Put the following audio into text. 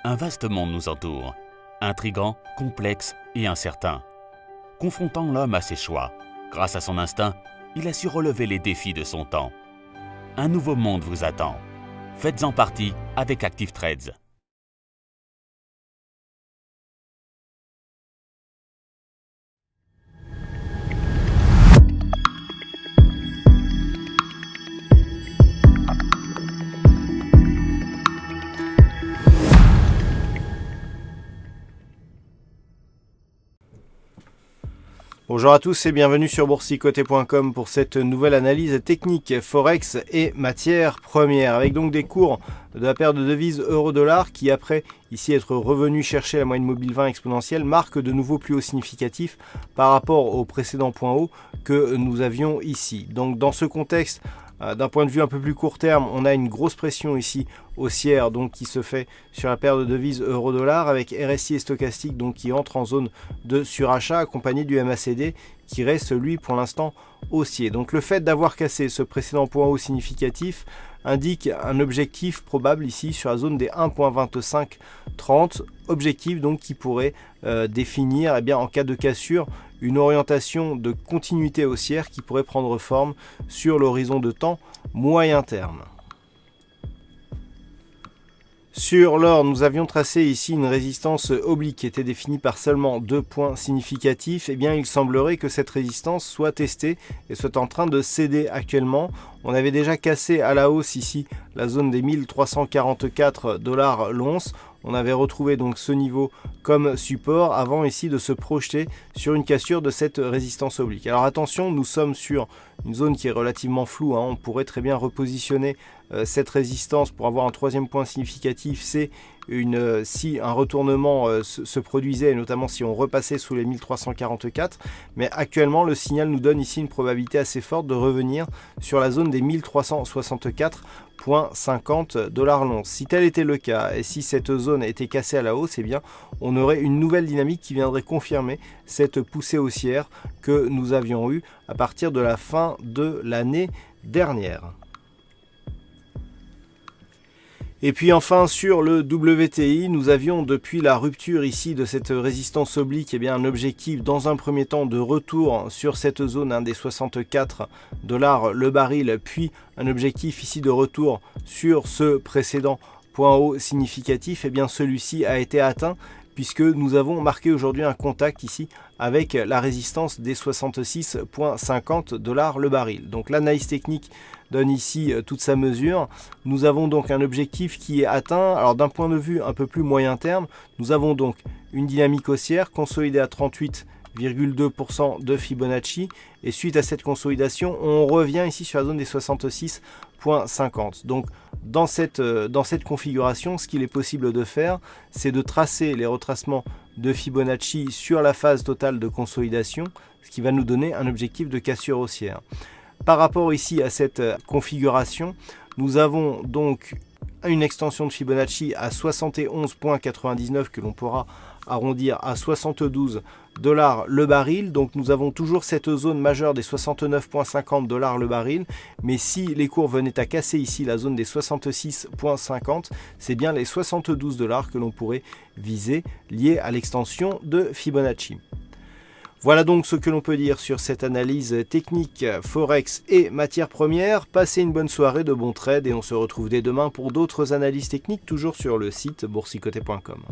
Un vaste monde nous entoure, intrigant, complexe et incertain. Confrontant l'homme à ses choix, grâce à son instinct, il a su relever les défis de son temps. Un nouveau monde vous attend. Faites-en partie avec Active Trades. Bonjour à tous et bienvenue sur boursicoté.com pour cette nouvelle analyse technique Forex et matières premières, avec donc des cours de la paire de devises euro-dollar qui, après ici être revenu chercher la moyenne mobile 20 exponentielle, marque de nouveau plus haut significatif par rapport au précédent point haut que nous avions ici. Donc dans ce contexte, d'un point de vue un peu plus court terme, on a une grosse pression ici haussière donc qui se fait sur la paire de devises euro-dollar, avec RSI et stochastique donc qui entre en zone de surachat, accompagné du MACD qui reste lui pour l'instant haussier. Donc le fait d'avoir cassé ce précédent point haut significatif indique un objectif probable ici sur la zone des 1.2530, objectif donc qui pourrait définir en cas de cassure une orientation de continuité haussière qui pourrait prendre forme sur l'horizon de temps moyen terme. Sur l'or, nous avions tracé ici une résistance oblique qui était définie par seulement 2 points significatifs. Il semblerait que cette résistance soit testée et soit en train de céder actuellement. On avait déjà cassé à la hausse ici la zone des 1344 $ l'once. On avait retrouvé donc ce niveau comme support avant ici de se projeter sur une cassure de cette résistance oblique. Alors attention, nous sommes sur une zone qui est relativement floue. On pourrait très bien repositionner cette résistance pour avoir un troisième point significatif. C'est si un retournement se produisait, et notamment si on repassait sous les 1344. Mais actuellement, le signal nous donne ici une probabilité assez forte de revenir sur la zone des 1364,50 $ l'once. Si tel était le cas et si cette zone était cassée à la hausse, on aurait une nouvelle dynamique qui viendrait confirmer cette poussée haussière que nous avions eue à partir de la fin de l'année dernière. Et puis enfin sur le WTI, nous avions depuis la rupture ici de cette résistance oblique un objectif dans un premier temps de retour sur cette zone des 64 $ le baril, puis un objectif ici de retour sur ce précédent point haut significatif. Celui-ci a été atteint puisque nous avons marqué aujourd'hui un contact ici avec la résistance des 66,50 $ le baril. Donc l'analyse technique donne ici toute sa mesure. Nous avons donc un objectif qui est atteint. Alors d'un point de vue un peu plus moyen terme, nous avons donc une dynamique haussière consolidée à 38,2% de Fibonacci, et suite à cette consolidation, on revient ici sur la zone des 66,50. Donc dans cette configuration, ce qu'il est possible de faire, c'est de tracer les retracements de Fibonacci sur la phase totale de consolidation, ce qui va nous donner un objectif de cassure haussière. Par rapport ici à cette configuration, nous avons donc une extension de Fibonacci à 71,99 que l'on pourra arrondir à 72 $ le baril. Donc nous avons toujours cette zone majeure des 69,50 $ le baril, mais si les cours venaient à casser ici la zone des 66,50, c'est bien les 72 $ que l'on pourrait viser liés à l'extension de Fibonacci. Voilà donc ce que l'on peut dire sur cette analyse technique Forex et matières premières. Passez une bonne soirée, de bons trades, et on se retrouve dès demain pour d'autres analyses techniques, toujours sur le site boursicoté.com.